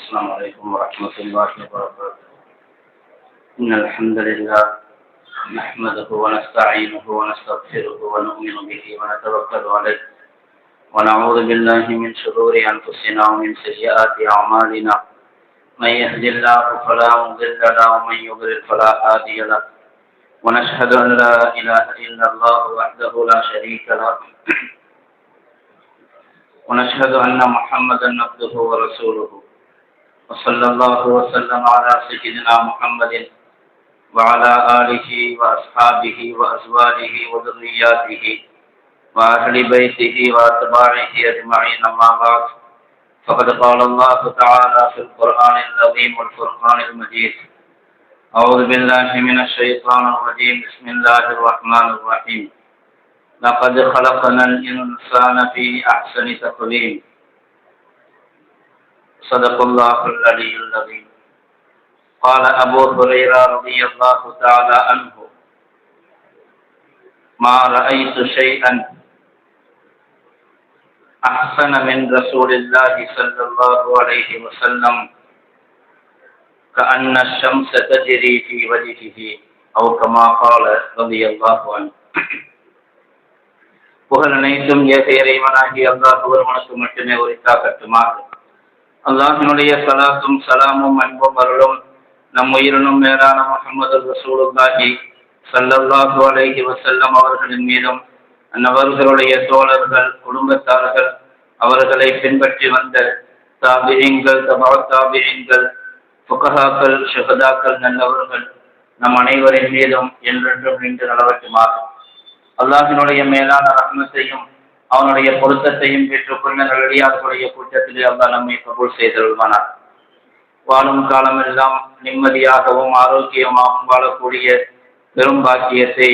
السلام عليكم ورحمة الله وبركاته. إن الحمد لله نحمده ونستعينه ونستغفره ونؤمن به ونتوكل عليه ونعوذ بالله من شرور أنفسنا ومن سيئات أعمالنا. من يهد الله فلا مضل له ومن يضلل فلا هادي له. ونشهد أن لا إله إلا الله وحده لا شريك له ونشهد أن محمدا عبده ورسوله. وصلى الله وسلم على سيدنا محمد وعلى آله وأصحابه وأزواجه وذرياته وأهل بيته وأتباعه أجمعين. أما بعد، فقد قال الله تعالى في القرآن العظيم والفرقان المجيد: أعوذ بالله من الشيطان الرجيم. بسم الله الرحمن الرحيم. لقد خلقنا الإنسان في أحسن تقويم. صدق الله العلي العظيم. قال أبو هريرة رضي الله تعالى عنه: ما رأيت شيئا أحسن من رسول الله صلى الله عليه وسلم كأن الشمس تجري في وجهه أو كما قال رضي الله عنه. புகழ் அனைத்தும் ஏக இறைவனாகி அல்லாஹ் ஒருவனுக்கு மட்டுமே உரித்தாகட்டுமாக. அல்லாஹினுடைய ஸலாத்தும் ஸலாமும் அன்பும் அருளும் நம் உயிரினும் மேலான முஹம்மது ரசூலுல்லாஹி ஸல்லல்லாஹு அலைஹி வஸல்லம் அவர்களின் மீதும் அன்னவர்களுடைய தோழர்கள், குடும்பத்தார்கள், அவர்களை பின்பற்றி வந்த தாபிஈன்கள், தபஅத் தாபிஈன்கள், ஃபுகஹாக்கள், ஷுஹதாக்கள், நல்லவர்கள் நம் அனைவரின் மீதும் என்றென்றும் நின்று நிலவட்டுமாக. அல்லாஹினுடைய மேலான ரஹ்மத்தையும் அவனுடைய பொருத்தத்தையும் பெற்றுக்கொண்ட நல்லடியார்களுடைய கூட்டத்திலே அல்லாஹ் நம்மை கபூல் செய்தருள்வானார். வாழும் காலமெல்லாம் நிம்மதியாகவும் ஆரோக்கியமாகவும் வாழக்கூடிய பெரும் பாக்கியத்தை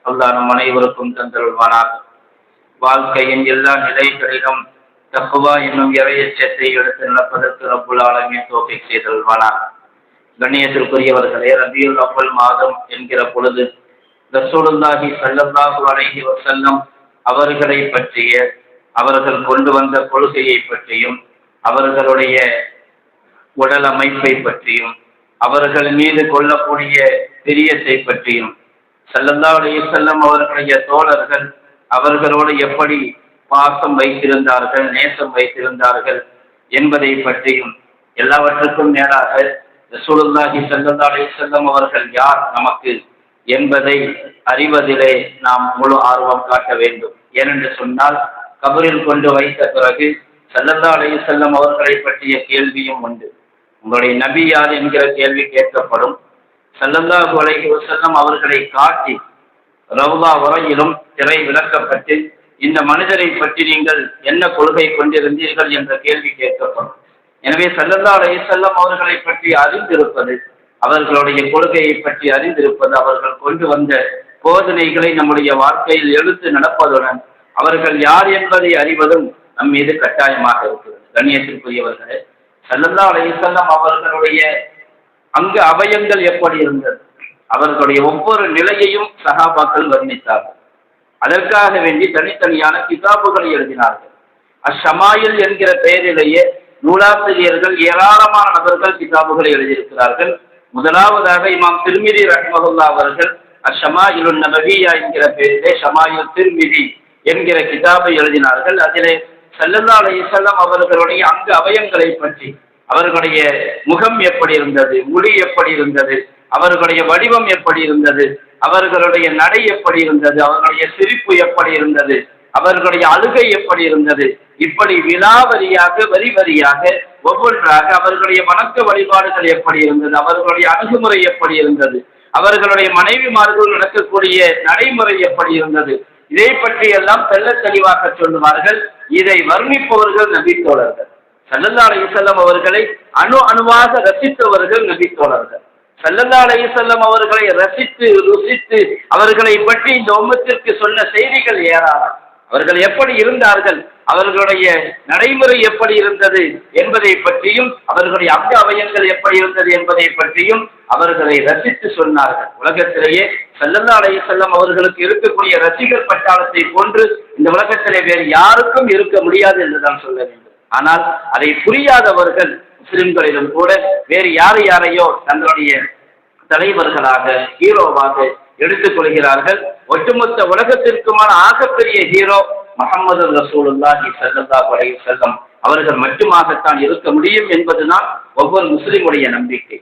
அல்லாஹ் நம் அனைவருக்கும் தந்தருள்வானார். வாழ்க்கையின் எல்லா நிலைகளிலும் தக்வா என்னும் இறையச்சத்தை எடுத்து நடப்பதற்கு ரப்புல் ஆலமீன் தௌஃபீக் செய்தருள்வானார். கண்ணியத்திற்குரியவர்களே, ரபியுல் அவ்வல் மாதம் என்கிற பொழுது ரசூலுல்லாஹி ஸல்லல்லாஹு அலைஹி வஸல்லம் அவர்களை பற்றிய, அவர்கள் கொண்டு வந்த கொள்கையை பற்றியும், அவர்களுடைய உடல் அமைப்பை பற்றியும், அவர்கள் மீது கொள்ளக்கூடிய பிரியத்தை பற்றியும், ஸல்லல்லாஹு அலைஹி வஸல்லம் அவர்களுடைய தோழர்கள் அவர்களோடு எப்படி பாசம் வைத்திருந்தார்கள், நேசம் வைத்திருந்தார்கள் என்பதை பற்றியும், எல்லாவற்றுக்கும் மேலாக ரசூலுல்லாஹி ஸல்லல்லாஹு அலைஹி வஸல்லம் அவர்கள் யார் நமக்கு என்பதை அறிவதிலே நாம் முழு ஆர்வம் காட்ட வேண்டும். ஏனென்று சொன்னால், கபரில் கொண்டு வைத்த பிறகு ஸல்லல்லாஹு அலைஹி வஸல்லம் அவர்களை பற்றிய கேள்வியும் உண்டு. உங்களுடைய நபி யார் என்கிற கேள்வி கேட்கப்படும். ஸல்லல்லாஹு அலைஹி வஸல்லம் அவர்களை காட்டி ரவுலா வரையிலும் திரை விளக்கப்பட்டு, இந்த மனிதரை பற்றி நீங்கள் என்ன கொள்கை கொண்டிருந்தீர்கள் என்ற கேள்வி கேட்கப்படும். எனவே ஸல்லல்லாஹு அலைஹி வஸல்லம் அவர்களை பற்றி அறிந்திருப்பது, அவர்களுடைய கொள்கையை பற்றி அறிந்திருப்பது, அவர்கள் கொண்டு வந்த போதனைகளை நம்முடைய வாழ்க்கையில் எடுத்து நடப்பதுடன் அவர்கள் யார் என்பதை அறிவதும் நம் மீது கட்டாயமாக இருக்கிறது. கண்ணியத்திற்குரியவர்களே, ஸல்லல்லாஹு அலைஹி வஸல்லம் அவர்களுடைய அங்கு அவயங்கள் எப்படி இருந்தது, அவர்களுடைய ஒவ்வொரு நிலையையும் சஹாபாக்கள் வர்ணித்தார்கள். அதற்காக வேண்டி தனித்தனியான கிதாபுகளை எழுதினார்கள். அஷமாயில் என்கிற பெயரிலேயே நூலாசிரியர்கள் ஏராளமான நபர்கள் கிதாபுகளை எழுதியிருக்கிறார்கள். முதலாவதாக இமாம் திர்மிதி ரஹ்மஹுல்லாஹ் அவர்கள் அஷமாயிலுன் நபவிய்யா என்கிற பெயரிலே ஷமாயில் திர்மிதி என்கிற கிதாபை எழுதினார்கள். அதிலே ஸல்லல்லாஹு அலைஹி வஸல்லம் அவர்களுடைய அங்கு அவயங்களை பற்றி, அவர்களுடைய முகம் எப்படி இருந்தது, மொழி எப்படி இருந்தது, அவர்களுடைய வடிவம் எப்படி இருந்தது, அவர்களுடைய நடை எப்படி இருந்தது, அவர்களுடைய சிரிப்பு எப்படி இருந்தது, அவர்களுடைய அழுகை எப்படி இருந்தது, இப்படி விலாவரியாக வரி வரியாக ஒவ்வொன்றாக அவர்களுடைய வணக்க வழிபாடுகள் எப்படி இருந்தது, அவர்களுடைய அணுகுமுறை எப்படி இருந்தது, அவர்களுடைய மனைவிமார்கள் நடக்கக்கூடிய நடைமுறை எப்படி இருந்தது, இதை பற்றி எல்லாம் தெள்ள தெளிவாக சொல்லுவார்கள். இதை வர்ணிப்பவர்கள் நபி தோழர்கள். ஸல்லல்லாஹு அலைஹி வஸல்லம் அவர்களை அணுவாக ரசித்தவர்கள் நபி தோழர்கள். ஸல்லல்லாஹு அலைஹி வஸல்லம் அவர்களை ரசித்து ருசித்து அவர்களை பற்றி இந்த உம்மத்திற்கு சொன்ன செய்திகள் ஏராளம். அவர்கள் எப்படி இருந்தார்கள், அவர்களுடைய நடைமுறை எப்படி இருந்தது என்பதை பற்றியும், அவர்களுடைய அங்க அவயங்கள் எப்படி இருந்தது என்பதை பற்றியும் அவர்களை ரசித்து சொன்னார்கள். உலகத்திலேயே ஸல்லல்லாஹு அலைஹி வஸல்லம் அவர்களுக்கு இருக்கக்கூடிய ரசிகர் பட்டாளத்தை போன்று இந்த உலகத்திலே வேறு யாருக்கும் இருக்க முடியாது என்றுதான் சொல்ல வேண்டும். ஆனால் அதை புரியாதவர்கள் முஸ்லிம்களிலும் கூட வேறு யாரையோ தங்களுடைய தலைவர்களாக ஹீரோவாக எடுத்துக் கொள்கிறார்கள். ஒட்டுமொத்த உலகத்திற்குமான ஆகப்பெரிய ஹீரோ முஹம்மது ரசூலுல்லாஹி ஸல்லல்லாஹு அலைஹி வஸல்லம் அவர்கள் மட்டுமாகத்தான் இருக்க முடியும் என்பதுதான் ஒவ்வொரு முஸ்லிமுடைய நம்பிக்கை.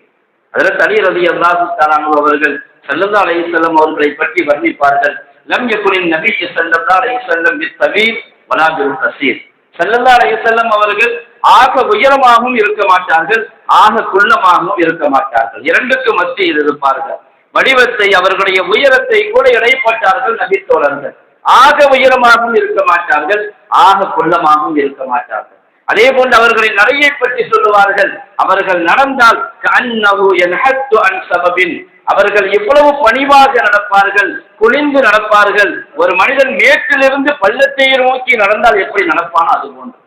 ஹஜ்ரத் அலி ரலியல்லாஹு தஆலா அன்ஹு அவர்கள் ஸல்லல்லாஹு அலைஹி வஸல்லம் அவர்களை பற்றி வர்ணிப்பார்கள். லம் யகுனின் நபி ஸல்லல்லாஹு அலைஹி வஸல்லம் பித்தவீல் வலா பில் கஸீர். ஸல்லல்லாஹு அலைஹி வஸல்லம் அவர்கள் ஆக உயரமாகவும் இருக்க மாட்டார்கள், ஆக குள்ளமாகவும் இருக்க மாட்டார்கள். இரண்டுக்கு மத்தியில் இருப்பார்கள். வடிவத்தை அவர்களுடைய உயரத்தை கூட இடைப்பட்டார்கள் நபி தோழர்கள். ஆக உயரமாகவும் இருக்க மாட்டார்கள், ஆக குள்ளமாகவும் இருக்க மாட்டார்கள். அதே போன்று அவர்களின் நடையை பற்றி சொல்லுவார்கள். அவர்கள் நடந்தால் கஅன்னஹு யன்ஹத்து அன் சபபின், அவர்கள் எவ்வளவு பணிவாக நடப்பார்கள், குனிந்து நடப்பார்கள். ஒரு மனிதன் மேட்டிலிருந்து பள்ளத்தை நோக்கி நடந்தால் எப்படி நடப்பானோ அது போன்று.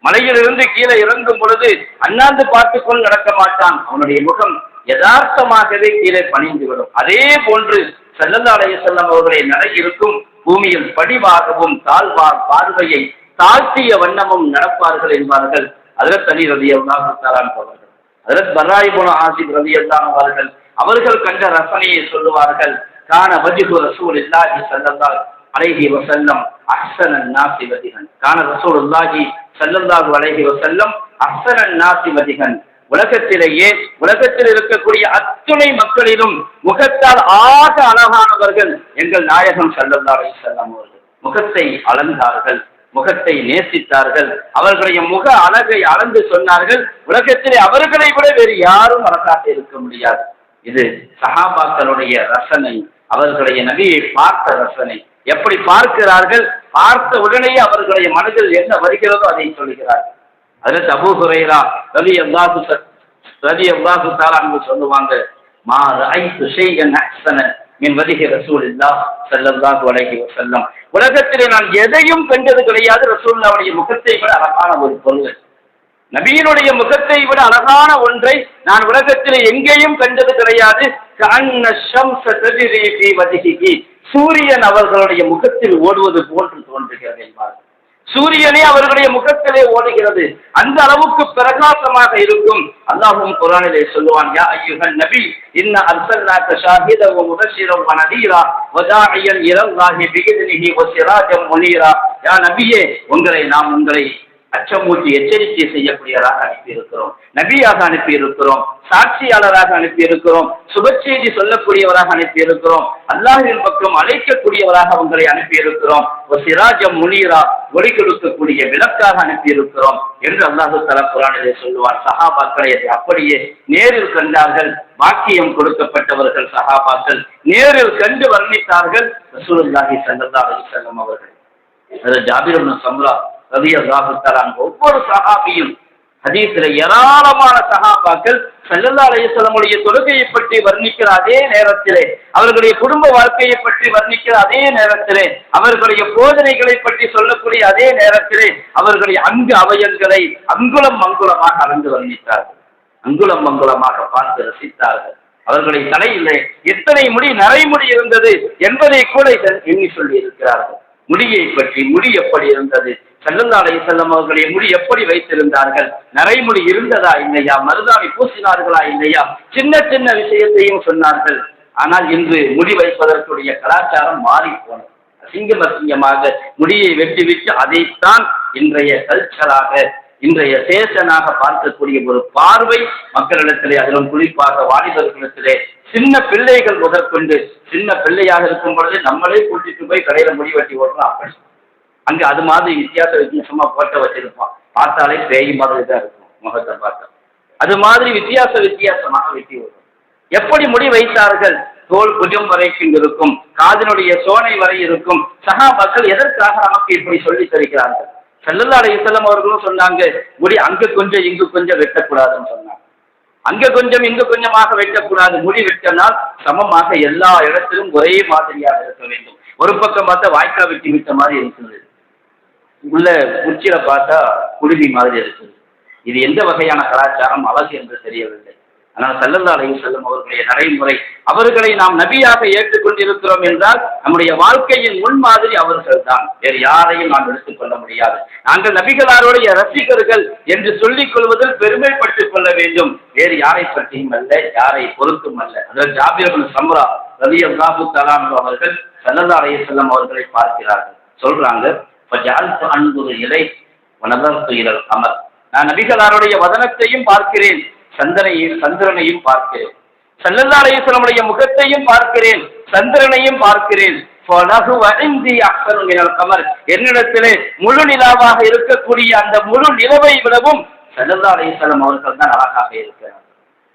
மலையிலிருந்து கீழே இறங்கும் பொழுது அண்ணாந்து பார்த்துக்கொண்டு நடக்க மாட்டான். அவனுடைய முகம் யதார்த்தமாகவே கீழே பணிந்துவிடும். அதே போன்று ஸல்லல்லாஹு அலைஹி வஸல்லம் அவர்களுடைய நடை இருக்கும். பூமியில் படிவாகவும் பார்வையை தாழ்த்திய வண்ணமும் நடப்பார்கள் என்பார்கள் ஹஜ்ரத் அலி ரலியல்லாஹு தஆலா அவர்கள். ஹஜ்ரத் பர்ரா இப்னு ஆசிப் ரலியல்லாஹு அவர்கள் அவர்கள் கண்ட ரசனையை சொல்லுவார்கள். கான வஜ்ஹு ரசூலுல்லாஹி ஸல்லல்லாஹு அலைஹி வஸல்லம் அஹ்ஸனன் நாஸி வஜ்ஹன். கான ரசூலுல்லாஹி ஸல்லல்லாஹு அலைஹி வஸல்லம் அஹ்ஸனன் நாஸி வஜ்ஹன். உலகத்தில் இருக்கக்கூடிய அத்துணை மக்களிலும் முகத்தால் ஆக அழகானவர்கள் எங்கள் நாயகம் ஸல்லல்லாஹு அலைஹி வஸல்லம் அவர்கள். முகத்தை அளந்தார்கள், முகத்தை நேசித்தார்கள். அவர்களுடைய முக அழகை அளந்து சொன்னார்கள், உலகத்திலே அவர்களை விட வேறு யாரும் அழகாக இருக்க முடியாது. இது சஹாபாக்களுடைய ரசனை, அவர்களுடைய நபியை பார்த்த ரசனை. எப்படி பார்க்கிறார்கள், பார்த்த உடனேயே அவர்களுடைய மனதில் என்ன வருகிறதோ அதை சொல்கிறார்கள். ஹஜ்ரத் அபூ ஹுரைரா ரலியல்லாஹு தஆலா அன்ஹு சொல்லுவாங்க, மா ரஅய்து ஷைஅன் அஹ்ஸன மின் வஜ்ஹி ரசூலில்லாஹ் ஸல்லல்லாஹு அலைஹி வஸல்லம். உலகத்திலே நான் எதையும் கண்டது கிடையாது ரசூலுல்லாஹ்வுடைய முகத்தை விட அழகான ஒரு பொருள். நபியினுடைய முகத்தை விட அழகான ஒன்றை நான் உலகத்திலே எங்கேயும் கண்டது கிடையாது. கஅன்ன ஷம்ஸ தஜ்ரி ஃபீ வஜ்ஹிஹி, சூரியன் அவர்களுடைய முகத்தில் ஓடுவது போன்று தோன்றுகிறது என்பார்கள். சூரியனே அவர்களுடைய முகத்திலே ஓடுகிறது, அந்த அளவுக்கு பிரகாசமாக இருக்கும். அல்லாஹ்வும் குர்ஆனிலே சொல்லுவான், யா அய்யுஹன் நபி இன்னா அர்சல்னாக ஷாஹிதன் வ முபஷிரன் வ நதீரா வ தாஇயன் இலல்லாஹி பிஇذனிஹி வ சிராஜன் முனீரா. யா நபியே, உங்களை அச்சமூட்டி எச்சரிக்கை செய்யக்கூடியவராக அனுப்பியிருக்கிறோம், நபியாக அனுப்பியிருக்கிறோம், சாட்சியாளராக அனுப்பியிருக்கிறோம், சுபச்செய்தி சொல்லக்கூடியவராக அனுப்பியிருக்கிறோம், அல்லாஹ்வின் பக்கம் அழைக்கக்கூடியவராக உங்களை அனுப்பியிருக்கிறோம், சிராஜம் முனீரா, ஒளி கொடுக்கக்கூடிய விளக்காக அனுப்பியிருக்கிறோம் என்று அல்லாஹ் தஆலா குர்ஆனிலே சொல்லுவார். சஹாபாக்களை அப்படியே நேரில் கண்டார்கள். பாக்கியம் கொடுக்கப்பட்டவர்கள் சஹாபாக்கள். நேரில் கண்டு வர்ணித்தார்கள் ரசூலுல்லாஹி ஸல்லல்லாஹு அலைஹி வஸல்லம் அவர்கள். அது ஜாபிர் இப்னு சம்ரா ரலியல்லாஹு தஆலா ஒவ்வொரு சஹாபியும் ஹதீஸில் ஏராளமான சஹாபாக்கள் ஸல்லல்லாஹு அலைஹி வஸல்லமுடைய தொழுகையை பற்றி வர்ணிக்கிற அதே நேரத்திலே, அவர்களுடைய குடும்ப வாழ்க்கையை பற்றி வர்ணிக்கிற அதே நேரத்திலே, அவர்களுடைய போதனைகளை பற்றி சொல்லக்கூடிய அதே நேரத்திலே அவர்களுடைய அங்கு அவயங்களை அங்குலம் மங்குலமாக அளந்து வர்ணித்தார்கள், அங்குலம் மங்குலமாக பார்த்து ரசித்தார்கள். அவர்களுடைய தலையிலே எத்தனை நரைமுடி இருந்தது என்பதை கூட எண்ணி சொல்லி இருக்கிறார்கள். முடியை பற்றி, முடி எப்படி இருந்தது, ஸல்லல்லாஹு அலைஹி வஸல்லம் அவர்களுடைய முடி எப்படி வைத்திருந்தார்கள், நரைமுடி இருந்ததா இல்லையா, மருதாணி பூசினார்களா இல்லையா, சின்ன சின்ன விஷயத்தையும் சொன்னார்கள். ஆனால் இன்று முடி வைப்பதற்குரிய கலாச்சாரம் மாறி போனது. அசிங்கமாக முடியை வெட்டிவிட்டு அதைத்தான் இன்றைய கல்ச்சராக, இன்றைய சேஷனாக பார்க்கக்கூடிய ஒரு பார்வை மக்களிடத்திலே, அதிலும் குறிப்பாக வாலிபர்களிடத்திலே, சின்ன பிள்ளைகள் முதற்கொண்டு, சின்ன பிள்ளையாக இருக்கும் பொழுது நம்மளே கூட்டிட்டு போய் கடையில முடி வெட்டி ஓட்டலாம். அப்படி அங்க அது மாதிரி வித்தியாசமா போட்ட வச்சிருப்பான், பார்த்தாலே பேய் மாதிரி தான் இருக்கும் முகத்தை பார்த்தா. அது மாதிரி வித்தியாசமாக வெட்டி ஓடும். எப்படி முடி வைத்தார்கள், தோல் புஜம் வரைக்கும் இருக்கும், காதினுடைய சோனை வரை இருக்கும். சஹாபாக்கள் எதற்காக நமக்கு இப்படி சொல்லி தருகிறார்கள்? ஸல்லல்லாஹு அலைஹி வஸல்லம் அவர்களும் சொன்னாங்க, முடி அங்க கொஞ்சம் இங்கு கொஞ்சம் வெட்டக்கூடாதுன்னு சொன்னாங்க. அங்க கொஞ்சம் இங்கு கொஞ்சமாக வெட்டக்கூடாது. முடி வெட்டினால் சமமாக எல்லா இடத்திலும் ஒரே மாதிரியாக இருக்க வேண்டும். ஒரு பக்கம் பார்த்தா வாய்க்கா வெட்டி விட்ட மாதிரி இருக்குது, உள்ள உச்சியில பார்த்தா குடுமி மாதிரி இருக்குது. இது எந்த வகையான கலாச்சாரம், அழகு என்று தெரியவில்லை. ஆனால் ஸல்லல்லாஹு அலைஹி வஸல்லம் அவர்களுடைய நடைமுறை, அவர்களை நாம் நபியாக ஏற்றுக்கொண்டிருக்கிறோம் என்றால் நம்முடைய வாழ்க்கையின் முன்மாதிரி அவர்கள் தான். வேறு யாரையும் நாம் எடுத்துக்கொள்ள முடியாது. நாங்கள் நபிகளாருடைய ரசிகர்கள் என்று சொல்லிக் கொள்வதில் பெருமைப்பட்டுக் கொள்ள வேண்டும். வேறு யாரை பற்றியும் அல்ல, யாரை பொறுத்தும் அல்ல. அதில் ஜாபிர் இப்னு சம்ரா ரலியல்லாஹு தஆலா அன்ஹு அவர்கள் ஸல்லல்லாஹு அலைஹி வஸல்லம் அவர்களை பார்க்கிறார்கள். சொல்றாங்க, ஃபஜஅல்து அன்துரு இலை வனதர்து இலல் கமர். நான் நபிகளாருடைய வதனத்தையும் பார்க்கிறேன், சந்திரனையும் பார்க்கிறேன். ஸல்லல்லாஹு அலைஹி வஸல்லம் முகத்தையும் பார்க்கிறேன், சந்திரனையும் பார்க்கிறேன். என்னிடத்திலே முழு நிலாவாக இருக்கக்கூடிய அந்த முழு நிலவை விடவும் ஸல்லல்லாஹு அலைஹி வஸல்லம் அவர்கள் தான் அழகாக இருக்கிறார்கள்.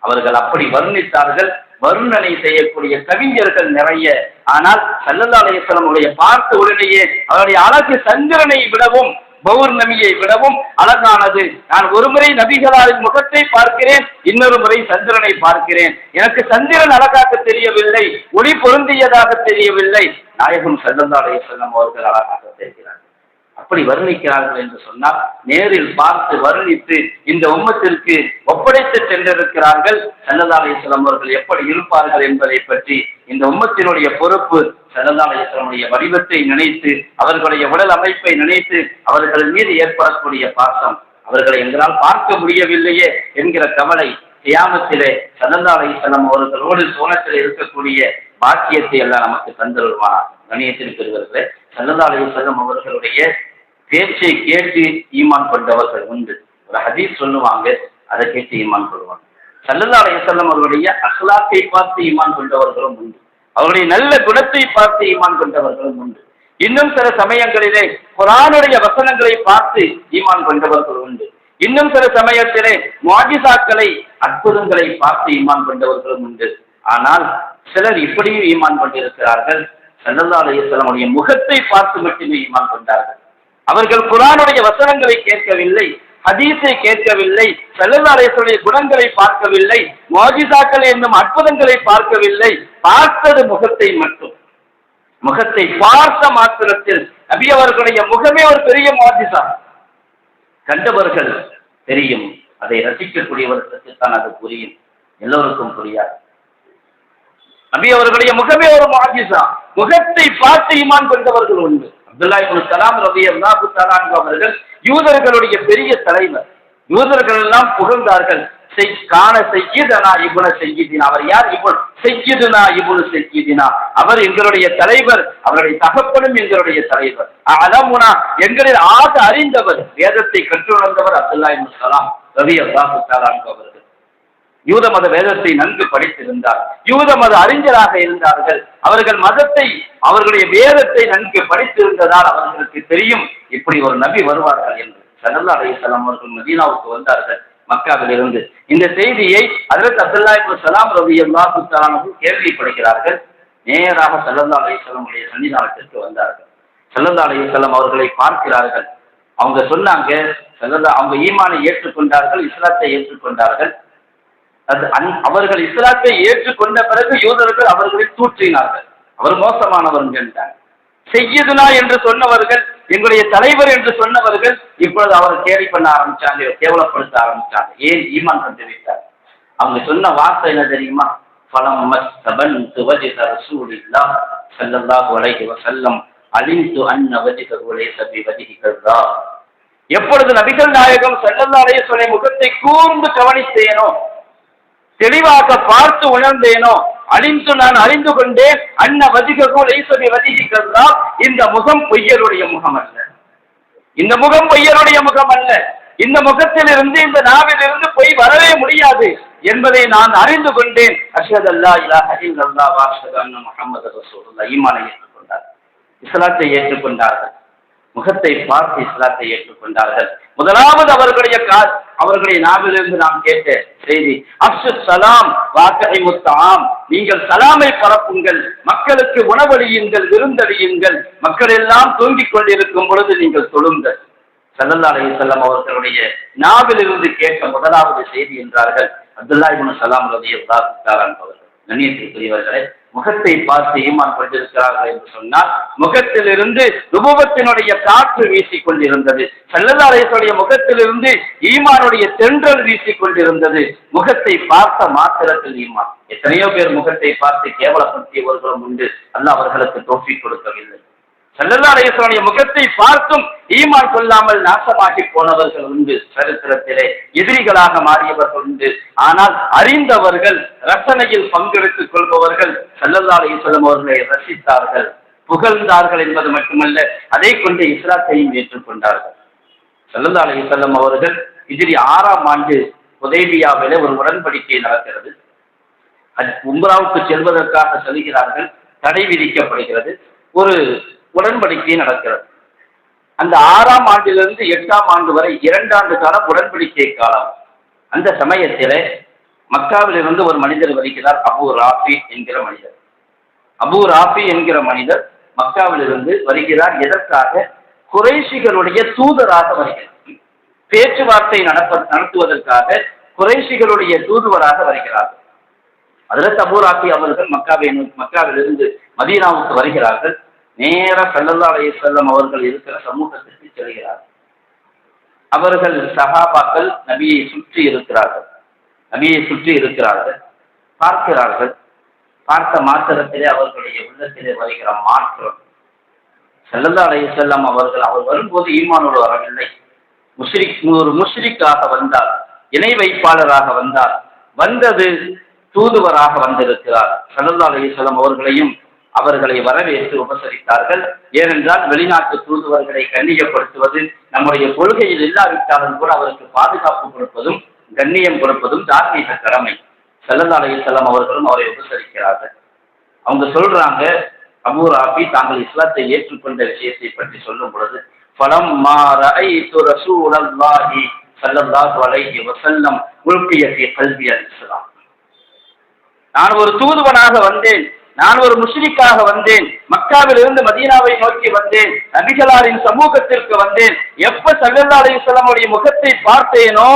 அவர்கள் அப்படி வர்ணித்தார்கள். வர்ணனை செய்யக்கூடிய கவிஞர்கள் நிறைய. ஆனால் ஸல்லல்லாஹு அலைஹி வஸல்லம் பார்த்த உடனேயே அவருடைய அழகு சந்திரனை விடவும் பௌர்ணமியை விடவும் அழகானது. நான் ஒரு முறை நபிகளாரின் முகத்தை பார்க்கிறேன், இன்னொரு முறை சந்திரனை பார்க்கிறேன். எனக்கு சந்திரன் அழகாக தெரியவில்லை, ஒளி பொருந்தியதாக தெரியவில்லை. நாயகம் ஸல்லல்லாஹு அலைஹி வஸல்லம் அவர்கள் அழகாக தெரிகிறார்கள். அப்படி வர்ணிக்கிறார்கள் என்று சொன்னால் நேரில் பார்த்து வர்ணித்து இந்த உம்மத்திற்கு ஒப்படைத்து சென்றிருக்கிறார்கள். ஸல்லல்லாஹு அலைஹி வஸல்லம் அவர்கள் எப்படி இருப்பார்கள் என்பதை பற்றி இந்த உம்மத்தினுடைய பொறுப்பு ஸல்லல்லாஹு அலைஹி வஸல்லம் வடிவத்தை நினைத்து, அவர்களுடைய உடல் அமைப்பை நினைத்து, அவர்கள் மீது ஏற்படக்கூடிய பாசம், அவர்களை எங்களால் பார்க்க முடியவில்லையே என்கிற கவலை, கியாமத்திலே ஸல்லல்லாஹு அலைஹி வஸல்லம் அவர்களோடு சோனத்தில் இருக்கக்கூடிய பாக்கியத்தை எல்லாம் நமக்கு தந்தருள்வார். கணியத்திற்குரியவர்களே, ஸல்லல்லாஹு அலைஹி வஸல்லம் அவர்களுடைய பேச்சை கேட்டு ஈமான் கொண்டவர்கள் உண்டு. ஒரு ஹதீஸ் சொல்லுவாங்க, அதை கேட்டு ஈமான் கொள்வாங்க. ஸல்லல்லாஹு அலைஹி வஸல்லம் அவர்களுடைய அக்லாக்கை பார்த்து ஈமான் கொண்டவர்களும் உண்டு. அவருடைய நல்ல குணத்தை பார்த்து ஈமான் கொண்டவர்களும் உண்டு. இன்னும் சில சமயங்களிலே குர்ஆனுடைய வசனங்களை பார்த்து ஈமான் கொண்டவர்கள் உண்டு. இன்னும் சில சமயத்திலே முஅஜிசாக்களை, அற்புதங்களை பார்த்து ஈமான் கொண்டவர்களும் உண்டு. ஆனால் சிலர் இப்படியும் ஈமான் கொண்டிருக்கிறார்கள், ஸல்லல்லாஹு அலைஹி வஸல்லம் முகத்தை பார்த்து மட்டுமே ஈமான் கொண்டார்கள். அவர்கள் குர்ஆனுடைய வசனங்களை கேட்கவில்லை, ஹதீஸை கேட்கவில்லை, ஸல்லல்லாஹு அலைஹி வஸல்லம் குணங்களை பார்க்கவில்லை, முஅஜிசாக்கள் என்னும் அற்புதங்களை பார்க்கவில்லை. பார்த்தது முகத்தை மட்டும். முகத்தை பார்த்த மாத்திரத்தில் நபி அவர்களுடைய முகமே ஒரு பெரிய முஅஜிசா. கண்டவர்கள் தெரியும், அதை ரசிக்கக்கூடியவர்களுக்கு தான் அது புரியும், எல்லோருக்கும் புரியாது. நபி அவர்களுடைய முகமே ஒரு முஅஜிசா. முகத்தை பார்த்து ஈமான் கொண்டவர்கள் உண்டு. அப்துல்லாஹ் இப்னு ஸலாம் ரலியல்லாஹு தஆலா அன்ஹு அவர்கள் யூதர்களுடைய பெரிய தலைவர். யூதர்கள் எல்லாம் புகழ்ந்தார்கள், கான சய்யிதனா இப்னு சய்யிதினா. அவர் யார்? இப்னு சய்யிதுனா இப்னு சய்யிதினா. அவர் எங்களுடைய தலைவர், அவருடைய தகப்பனும் எங்களுடைய தலைவர். அலமுனா, எங்களில் ஆக அறிந்தவர், வேதத்தை கற்றுணர்ந்தவர் அப்துல்லாஹ் இப்னு ஸலாம் ரலியல்லாஹு தஆலா அன்ஹு அவர்கள். யூத மத வேதத்தை நன்கு படித்திருந்தார், யூத மத அறிஞராக இருந்தார்கள். அவர்கள் மதத்தை, அவர்களுடைய வேதத்தை நன்கு படித்திருந்ததால் அவர்களுக்கு தெரியும் இப்படி ஒரு நபி வருவார்கள் என்று. ஸல்லல்லாஹு அலைஹி வஸல்லம் அவர்கள் மதீனாவுக்கு வந்தார்கள் மக்காவிலிருந்து. இந்த செய்தியை ஹஜ்ரத் அப்துல்லாஹ் இப்னு ஸலாம் ரலியல்லாஹு தஆலா அன்ஹு கேள்விப்படுகிறார்கள். நேராக ஸல்லல்லாஹு அலைஹி வஸல்லம் சன்னிதானத்திற்கு வந்தார்கள். ஸல்லல்லாஹு அலைஹி வஸல்லம் அவர்களை பார்க்கிறார்கள். அவங்க சொன்னாங்க, அவங்க ஈமானை ஏற்றுக்கொண்டார்கள், இஸ்லாத்தை ஏற்றுக்கொண்டார்கள். அவர்கள் இஸ்லாத்தை ஏற்றுக்கொண்ட பிறகு யூதர்கள் அவர்களை தூற்றினார்கள், அவர் மோசமானவர் என்றார். சய்யிதுனா என்று சொன்னவர்கள், எங்களுடைய தலைவர் என்று சொன்னவர்கள், இப்பொழுது அவர் கேலி பண்ண ஆரம்பிச்சாங்க, கேவலப்படுத்த ஆரம்பிச்சாங்க. ஏன்? ஈமான் கொண்டு விட்டார். அவங்க சொன்ன வார்த்தை என்ன தெரியுமா? ஃபலம்மஸ்தபன்து வஜ்ஹ ரசூலில்லாஹ் ஸல்லல்லாஹு அலைஹி வஸல்லம் அலிம்து அன்ன வஜ்ஹஹு லைஸ பிவஜ்ஹி கஸா. எப்பொழுது நபிகள் நாயகம் ஸல்லல்லாஹு அலைஹி வஸல்லம் முகத்தை கூர்ந்து கவனித்தேனோ, தெளிவாக பார்த்து உணர்ந்தேனோ, அழிந்து நான் அறிந்து கொண்டேன், அன்ன வஜ்ஹஹு லைஸ பிவஜ்ஹி கஸா. இந்த முகம் பொய்யருடைய முகம் அல்ல, இந்த முகம் பொய்யருடைய முகம் அல்ல. இந்த முகத்திலிருந்து, இந்த நாவிலிருந்து பொய் வரவே முடியாது என்பதை நான் அறிந்து கொண்டேன். அஷ்ஹது அல்லா இலாஹ இல்லல்லாஹ் வ அஷ்ஹது அன்ன முஹம்மது ரசூலுல்லாஹ். ஈமானை ஏற்றுக்கொண்டார்கள், இஸ்லாத்தை ஏற்றுக்கொண்டார்கள், முகத்தை பார்த்து இஸ்லாத்தை ஏற்றுக்கொண்டார்கள். முதலாவது அவர்களுடைய நாவிலிருந்து நாம் கேட்ட செய்தி, அஃஷு ஸலாம் வஅத்இமுத் தஆம். நீங்கள் சலாமை பரப்புங்கள், மக்களுக்கு உணவளியுங்கள், விருந்தளியுங்கள், மக்கள் எல்லாம் தூங்கிக் கொண்டிருக்கும் பொழுது நீங்கள் தொழுங்கள். ஸல்லல்லாஹு அலைஹி வஸல்லம் அவர்களுடைய நாவிலிருந்து கேட்ட முதலாவது செய்தி என்றார்கள் அப்துல்லாஹ் இப்னு ஸலாம் ரலியல்லாஹு தஆலா அன்ஹு அவர்கள். கண்ணியத்திற்குரியவர்களே, முகத்தை பார்த்து ஈமான் கொண்டிருக்கிறார்கள் என்று சொன்னால், முகத்திலிருந்து நுபுவத்தினுடைய காற்று வீசிக் கொண்டிருந்தது. ஸல்லல்லாஹு அலைஹி வஸல்லம் முகத்திலிருந்து ஈமானுடைய தென்றல் வீசிக் கொண்டிருந்தது. முகத்தை பார்த்த மாத்திரத்தில் ஈமான். எத்தனையோ பேர் முகத்தை பார்த்து கேவலப்படுத்தியவர்களும் உண்டு. அல்லாஹ் அவர்களுக்கு தௌஃபீக் கொடுக்கவில்லை. ஸல்லல்லாஹு அலைஹி வஸல்லம் முகத்தை பார்த்தும் ஈமான் கொள்ளாமல் நாசமாகி போனவர்கள் உண்டு. சரித்திரத்திலே எதிரிகளாக மாறியவர்கள் உண்டு. ஆனால் அறிந்தவர்கள், ரசனையில் பங்கெடுத்துக் கொள்பவர்கள் ஸல்லல்லாஹு அலைஹி வஸல்லம் அவர்களை ரசித்தார்கள், புகழ்ந்தார்கள் என்பது மட்டுமல்ல, அதை கொண்டு இஸ்லாத்தையும் ஏற்றுக்கொண்டார்கள். ஸல்லல்லாஹு அலைஹி வஸல்லம் அவர்கள் ஹிஜ்ரி 6ஆம் ஆண்டு ஹுதைபியாவிலே ஒரு உடன்படிக்கை நடக்கிறது. உம்ராவுக்கு செல்வதற்காக செல்கிறார்கள். தடை விதிக்கப்படுகிறது. ஒரு உடன்படிக்கை நடக்கிறது. அந்த 6ஆம் ஆண்டிலிருந்து 8ஆம் ஆண்டு வரை 2 ஆண்டு காலம் உடன்படிக்கை காலம். அந்த சமயத்திலே மக்காவிலிருந்து ஒரு மனிதர் வருகிறார், அபூ ராஃபி என்கிற மனிதர். அபூ ராஃபி என்கிற மனிதர் மக்காவிலிருந்து வருகிறார். எதற்காக? குறைஷிகளுடைய தூதராக வருகிறார். பேச்சுவார்த்தை நடத்துவதற்காக குறைஷிகளுடைய தூதுவராக வருகிறார். ஹஜ்ரத் அபூ ராஃபி அவர்கள் மக்காவிலிருந்து மதீனாவுக்கு வருகிறார்கள். நேர ஸல்லல்லாஹு அலைஹி வஸல்லம் அவர்கள் இருக்கிற சமூகத்திற்கு செல்கிறார்கள். அவர்கள் சஹாபாக்கள் நபியை சுற்றி இருக்கிறார்கள். பார்க்கிறார்கள். பார்த்த மாத்திரத்திலே அவர்களுடைய உள்ளத்திலே வருகிற மாற்றம். ஸல்லல்லாஹு அலைஹி வஸல்லம் அவர்கள் வரும்போது ஈமானோடு வரவில்லை. ஒரு முஷ்ரிக்காக வந்தார், இணை வைப்பாளராக வந்தார். வந்தது தூதுவராக வந்திருக்கிறார். ஸல்லல்லாஹு அலைஹி வஸல்லம் அவர்களையும் அவர்களை வரவேற்று உபசரித்தார்கள். ஏனென்றால் வெளிநாட்டு தூதுவர்களை கண்ணியப்படுத்துவது நம்முடைய கொள்கையில் இல்லாவிட்டாலும் கூட அவருக்கு பாதுகாப்பு கொடுப்பதும் கண்ணியம் கொடுப்பதும் தார்மீக கடமை. ஸல்லல்லாஹு அலைஹி வஸல்லம் அவர்களும் அவரை உபசரிக்கிறார்கள். அவங்க சொல்றாங்க, அபூ ராஃபி தாங்கள் இஸ்லாத்தை ஏற்றுக்கொண்ட விஷயத்தை பற்றி சொல்லும் பொழுது, ஃபலம்மா ரஅய்து ரசூலல்லாஹி ஸல்லல்லாஹு அலைஹி வஸல்லம் உல்கிய ஃபீ கல்பி அல்-இஸ்லாம். நான் ஒரு தூதுவனாக வந்தேன், நான் ஒரு முஷ்ரிக்காக வந்தேன், மக்காவில் இருந்து மதீனாவை நோக்கி வந்தேன், நபிகளாரின் சமூகத்திற்கு வந்தேன். எப்ப ஸல்லல்லாஹு அலைஹி வஸல்லம் உடைய முகத்தை பார்த்தேனோ,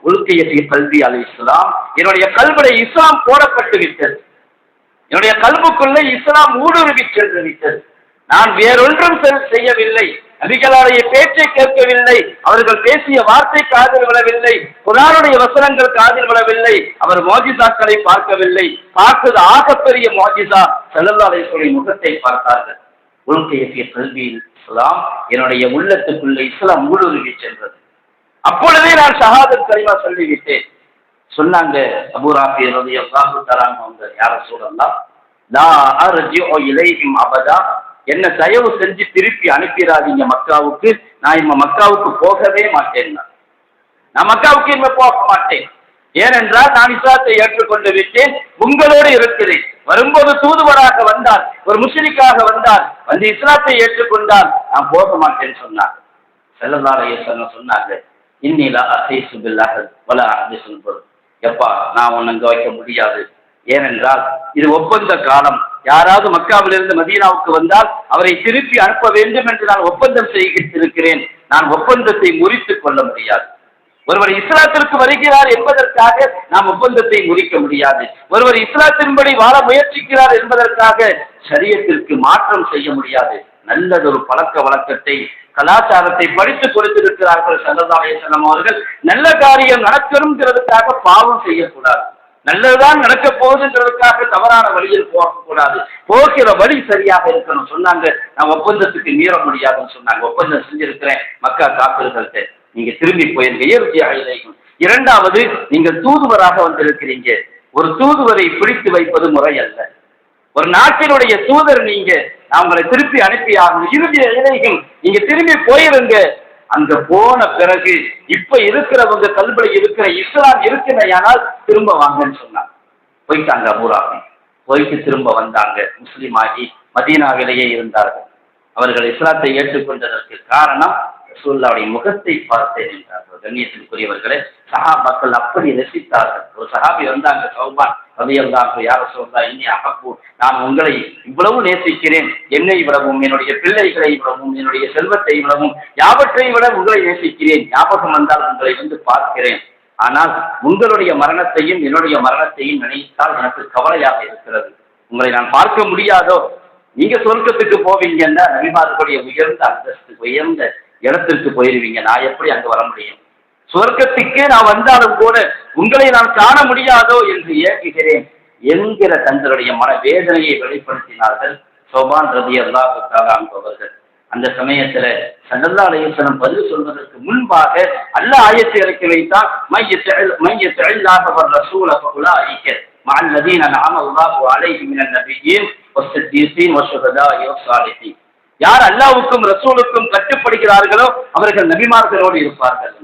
உல்கிய ஃபீ கல்பி அல்-இஸ்லாம், என்னுடைய கல்விலே இஸ்லாம் போடப்பட்டு விட்டது. என்னுடைய கல்புக்குள்ளே இஸ்லாம் ஊடுருவி சென்று விட்டது. நான் வேறொன்றும் செய்யவில்லை. நபிகளாருடைய பேச்சை கேட்கவில்லை. அவர்கள் பேசிய வார்த்தை காதில் விழவில்லை. குர்ஆனுடைய வசனங்கள் காதில் விழவில்லை. அவர் மோஜிசாக்களை பார்க்கவில்லை. பார்த்தது ஆகப்பெரிய மோஜிசா ஸல்லல்லாஹு அலைஹி வஸல்லம் முகத்தை பார்த்தார்கள். உல்கிய ஃபீ கல்பி இஸ்லாம், என்னுடைய உள்ளத்துக்குள்ளே இஸ்லாம் ஊடுருவி சென்றது. அப்பொழுதே நான் ஷஹாதத் கலிமா சொல்லிவிட்டேன். சொன்னாங்க அபூ ராஃபி ரலியல்லாஹு தஆலா அன்ஹு, யா ரசூலல்லாஹ் லா அர்ஜிஉ இலைஹிம் அபதா, என்ன தயவு செஞ்சு திருப்பி அனுப்பிடாதீங்க மக்காவுக்கு. நான் இனிமே மக்காவுக்கு போகவே மாட்டேன். நான் மக்காவுக்கு இனிமே போக மாட்டேன். ஏனென்றால் நான் இஸ்லாத்தை ஏற்றுக்கொண்டு விட்டேன், உங்களோடு இருக்கிறேன். வரும்போது தூதுவராக வந்தார், ஒரு முஸ்லிக்காக வந்தார், வந்து இஸ்லாத்தை ஏற்றுக்கொண்டால் நான் போக மாட்டேன்னு சொன்னார். ஸல்லல்லாஹு அலைஹி வஸல்லம் சொன்னாங்க, இன்னி லா அஹீசு பில்லாஹ் வலா அஹ்திசுல் பர். எப்பா, நான் உன்னை அங்க வைக்க முடியாது. ஏனென்றால் இது ஒப்பந்த காலம். யாராவது மக்காவிலிருந்து மதீனாவுக்கு வந்தால் அவரை திருப்பி அனுப்ப வேண்டும் என்று நான் ஒப்பந்தம் செய்திருக்கிறேன். நான் ஒப்பந்தத்தை முறித்துக் கொள்ள முடியாது. ஒருவர் இஸ்லாத்திற்கு வருகிறார் என்பதற்காக நாம் ஒப்பந்தத்தை முறிக்க முடியாது. ஒருவர் இஸ்லாத்தின்படி வாழ முயற்சிக்கிறார் என்பதற்காக ஷரியத்திற்கு மாற்றம் செய்ய முடியாது. நல்லதொரு பழக்க வழக்கத்தை, கலாச்சாரத்தை படித்து கொடுத்திருக்கிறார்கள் ஸல்லல்லாஹு அலைஹி வஸல்லம் அவர்கள். நல்ல காரியம் நடக்கணுங்கிறதுக்காக பாவம் செய்யக்கூடாது. நல்லதுதான் நடக்க போகுதுன்றதுக்காக தவறான வழியில் போகக்கூடாது. போகிற வழி சரியாக இருக்கணும். சொன்னாங்க, நான் ஒப்பந்தத்துக்கு மீற முடியாதுன்னு சொன்னாங்க. ஒப்பந்தம் செஞ்சிருக்கிறேன் மக்கா காப்பிர்கள்ட்ட, நீங்க திரும்பி போயிருங்க. இரண்டாவது, நீங்கள் தூதுவராக வந்திருக்கிறீங்க. ஒரு தூதுவரை பிடித்து வைப்பது முறை அல்ல. ஒரு நாட்டினுடைய தூதர் நீங்க, நான் உங்களை திருப்பி அனுப்பி ஆகும். இறுதி இலையும் நீங்க திரும்பி போயிருங்க. அங்க போன பிறகு இப்ப இருக்கிறவங்க கல்வில இருக்கிற இஸ்லாம் இருக்கிறையானால் திரும்ப வாங்கன்னு சொன்னாங்க. போயிட்டாங்க அபூ ராஃபி. போயிட்டு திரும்ப வந்தாங்க. முஸ்லீம் ஆகி மதீனாவிலேயே இருந்தார்கள். அவர்கள் இஸ்லாத்தை ஏற்றுக்கொண்டதற்கு காரணம் ரசூலுல்லாஹ்வுடைய முகத்தை பார்த்தேன் என்றார்கள். கண்ணியத்திற்குரியவர்களே, சஹாபாக்கள் அப்படி ரசித்தார்கள். ஒரு சஹாபி வந்தாங்க, சௌபான் ரலியல்லாஹு, யா ரசூலல்லாஹ் இன்னி அஹப்பு, நான் உங்களை இவ்வளவு நேசிக்கிறேன். என்னை விடவும், என்னுடைய பிள்ளைகளை விடவும், என்னுடைய செல்வத்தை விடவும், யாவற்றை விட உங்களை நேசிக்கிறேன். ஞாபகம் வந்தால் உங்களை வந்து பார்க்கிறேன். ஆனால் உங்களுடைய மரணத்தையும் என்னுடைய மரணத்தையும் நினைத்தால் எனக்கு கவலையாக இருக்கிறது. உங்களை நான் பார்க்க முடியாதோ? நீங்க சொர்க்கத்துக்கு போவீங்கன்னா நபிமார்களுடைய உயர்ந்த அந்தஸ்து, உயர்ந்த இடத்திற்கு போயிருவீங்க. நான் எப்படி அங்க வர முடியும்? சொர்க்கத்துக்கு நான் வந்தாலும் கூட உங்களை நான் காண முடியாதோ என்று ஏங்குகிறேன் என்கிற தங்களுடைய மன வேதனையை வெளிப்படுத்தினார்கள் சௌபான் ரலியல்லாஹு தஆலா அன்ஹு அவர்கள். அந்த சமயத்துல ஸல்லல்லாஹு அலைஹி வஸல்லம் பதில் சொல்வதற்கு முன்பாக அல்லாஹ் ஆயத்தை இறக்கி வைத்தான், மையத்தஇல்லாஹ வ ரசூல ஃபஉலாயிக மஅல் லதீன அன்அம அல்லாஹு அலைஹிம் மினன் நபிய்யீன் வஸ்ஸித்தீகீன் வஷ்ஷுஹதாஇ வஸ்ஸாலிஹீன். யார் அல்லாஹ்வுக்கும் ரசூலுக்கும் கட்டுப்படுகிறார்களோ அவர்கள் நபிமார்களோடு இருப்பார்கள்.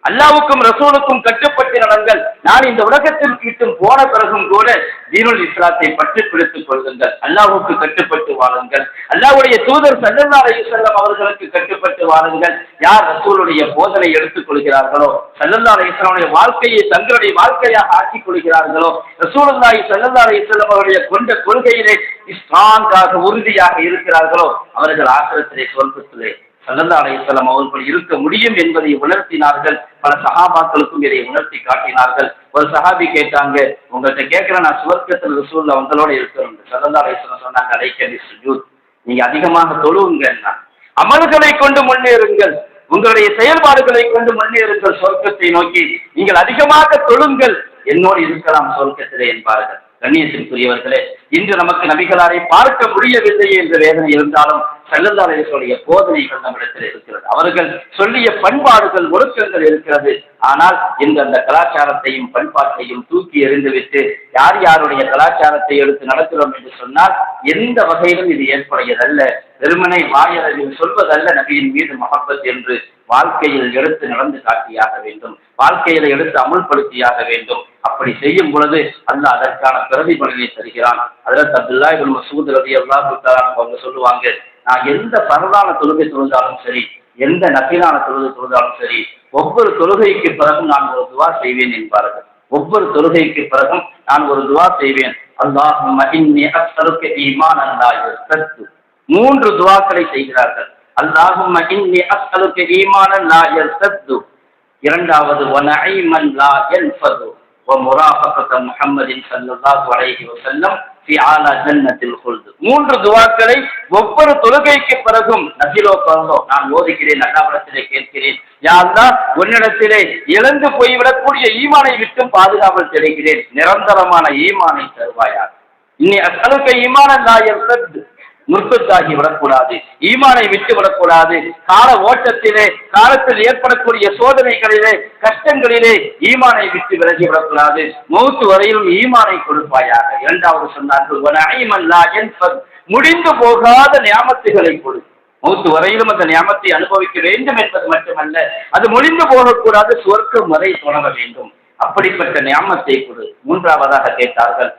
அல்லாஹ்வுக்கும் ரசூலுக்கும் கட்டுப்பட்டு நடங்கள். நான் இந்த உலகத்தில் விட்டும் போன பிறகும் கூட தீனுல் இஸ்லாத்தை பற்றி பிடித்துக் கொள்ளுங்கள். அல்லாஹ்வுக்கு கட்டுப்பட்டு வாழுங்கள். அல்லாஹ்வுடைய தூதர் ஸல்லல்லாஹு அலைஹி வஸல்லம் அவர்களுக்கு கட்டுப்பட்டு வாழுங்கள். யார் ரசூலுடைய போதனை எடுத்துக் கொள்கிறார்களோ, ஸல்லல்லாஹு அலைஹி வஸல்லம் வாழ்க்கையை தங்களுடைய வாழ்க்கையாக ஆக்கிக் கொள்கிறார்களோ, ரசூலுல்லாஹி ஸல்லல்லாஹு அலைஹி வஸல்லம் அவருடைய கொண்ட கொள்கையிலே ஸ்ட்ராங்காக உறுதியாக இருக்கிறார்களோ அவர்கள் ஆகிரத்திலே சொர்க்கத்திலே ஸல்லல்லாஹு அலைஹி வஸல்லம் அவர்கள் இருக்க முடியும் என்பதை உணர்த்தினார்கள். பல சஹாபாக்களுக்கும் இதை உணர்த்தி காட்டினார்கள். ஒரு சஹாபி கேட்டாங்க, உங்கள்கிட்ட கேட்கிறேன், நான் சுவர்க்கத்தில் ரசூலுல்லாஹ் அவங்களோட இருக்கிறோம். ஸல்லல்லாஹு அலைஹி வஸல்லம் சொன்னாங்க, அலைக்க பிஸ்ஸுஜூத், நீங்க அதிகமாக தொழுவுங்கன்னா, அமல்களை கொண்டு முன்னேறுங்கள், உங்களுடைய செயல்பாடுகளை கொண்டு முன்னேறுங்கள் சொர்க்கத்தை நோக்கி, நீங்கள் அதிகமாக தொழுங்கள், என்னோடு இருக்கலாம் சொர்க்கத்திலே என்பார்கள். கண்ணியத்திற்குரியவர்களே, இன்று நமக்கு நபிகளாரை பார்க்க முடியவில்லை என்ற வேதனை இருந்தாலும் ஸல்லல்லாஹு அலைஹி வஸல்லம் போதனைகள் நம்மிடத்தில் இருக்கிறது. அவர்கள் சொல்லிய பண்பாடுகள், ஒழுக்கங்கள் இருக்கிறது. ஆனால் இன்று அந்த கலாச்சாரத்தையும் பண்பாட்டையும் தூக்கி எறிந்துவிட்டு யார் யாருடைய கலாச்சாரத்தை எடுத்து நடக்கிறோம் என்று சொன்னால் எந்த வகையிலும் இது ஏற்புடையதல்ல. வெறுமனை வாயளவில் சொல்வதல்ல நபியின் மீது மஹப்பத் என்று வாழ்க்கையில் எடுத்து நடந்து காட்டியாக வேண்டும், வாழ்க்கையில எடுத்து அமுல்படுத்தியாக வேண்டும். அப்படி செய்யும் பொழுது அல்லாஹ் அதற்கான பிரதிபலனை தருகிறான். ஹஜ்ரத் அப்துல்லாஹ் இப்னு மஸ்ஊத் ரலியல்லாஹு தஆலா அவங்க சொல்லுவாங்க, நான் எந்த பரதான தொழுகை தொழுதாலும் சரி, எந்த நஃபிலான தொழுகை தொழுதாலும் சரி, ஒவ்வொரு தொழுகைக்கு பிறகும் நான் ஒரு துவா செய்வேன் என்பார்கள். ஒவ்வொரு தொழுகைக்கு பிறகும் நான் ஒரு துவா செய்வேன். அல்லாஹும்ம இன்னி அஸ்அலுக ஈமானன் லா யர்தத்து. 3 துவாக்களை செய்கிறார்கள். அல்லாஹும்ம இன்னி அஸ்அலுக ஈமானன் லா யர்தத்து. இரண்டாவது வ நஈமன் லா யன்ஃபது வ முராஃபகத முஹம்மதின் ஸல்லல்லாஹு அலைஹி வஸல்லம் ஃபி ஆலா ஜன்னத்தில் குல்த். 3 துவாக்களை ஒவ்வொரு தொழுகைக்கு பிறகும் நஃபிலோ பரதோ நான் ஓதுகிறேன், அல்லாஹ்விடத்திலே கேட்கிறேன், யா அல்லாஹ் உன்னிடத்திலே இழந்து போய்விடக்கூடிய ஈமானை விட்டும் பாதுகாவல் தேடுகிறேன், நிரந்தரமான ஈமானை தருவாயாக. இன்னி அஸ்அலுக ஈமானன் லா யர்தத், முர்த்தத்தாகி விடக்கூடாது, ஈமானை விட்டு விடக்கூடாது. கால ஓட்டத்திலே, காலத்தில் ஏற்படக்கூடிய சோதனைகளிலே, கஷ்டங்களிலே ஈமானை விட்டு விலகி விடக்கூடாது. மௌத்து வரையிலும் ஈமானை கொடுப்பாயாக. இரண்டாவது சொன்னார்கள், முடிந்து போகாத நியாமத்துகளை கொடு. மௌத்து வரையிலும் அந்த நியாமத்தை அனுபவிக்க வேண்டும் என்பது மட்டுமல்ல, அது முடிந்து போகக்கூடாது, சுவர்க்கம் வரை தொடர வேண்டும். அப்படிப்பட்ட நியாமத்தை கொடு. மூன்றாவதாக கேட்டார்கள்,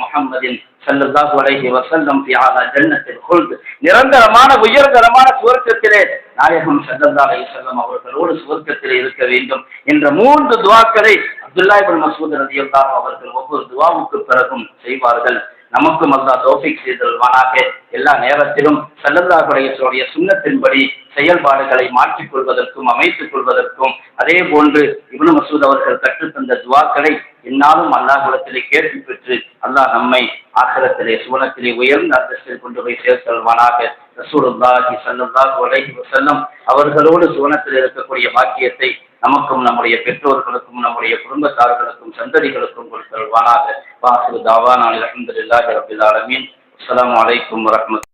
முஹம்மதின் ஸல்லல்லாஹு அலைஹி வஸல்லம் ஃபி ஆலா ஜன்னத்தில் குல்த். நிரந்தரமான உயர்தரமான சுவர்க்கத்திலே நாயகம் ஸல்லல்லாஹு அலைஹி வஸல்லம் அவர்களோடு சுவர்க்கத்திலே இருக்க வேண்டும் என்ற 3 துஆக்களை அப்துல்லாஹ் இப்னு மஸ்ஊத் ரலியல்லாஹு அவர்கள் ஒவ்வொரு துஆவுக்கு பிறகும் செய்வார்கள். நமக்கும் அல்லாஹ் தௌஃபீக் செய்தல்வானாக. எல்லா நேரத்திலும் ஸல்லல்லாஹு அலைஹி வஸல்லம் சுன்னத்தின்படி செயல்பாடுகளை மாற்றிக் கொள்வதற்கும் அமைத்துக் கொள்வதற்கும், அதே போன்று இப்னு மஸ்ஊத் அவர்கள் கற்றுத்தந்த துஆக்களை என்னாலும் அல்லாஹ்விடத்திலே கேட்டு பெற்று அல்லாஹ் நம்மை ஆகிரத்திலே சுவனத்திலே உயர்ந்த அந்தஸ்தில் கொண்டு போய் சேர்த்தல்வானாக. ரசூலுல்லாஹி ஸல்லல்லாஹு அலைஹி வஸல்லம் அவர்களோடு சுவனத்தில் இருக்கக்கூடிய பாக்கியத்தை நமக்கும் நம்முடைய பெற்றோர்களுக்கும் நம்முடைய குடும்பத்தார்களுக்கும் சந்ததிகளுக்கும் கொடுத்தல்வானாக. வாஹிரு தாவானா அல்ஹம்துலில்லாஹி ரப்பில் ஆலமீன். அஸ்ஸலாமு அலைக்கும் வரஹ்மத்துல்லாஹி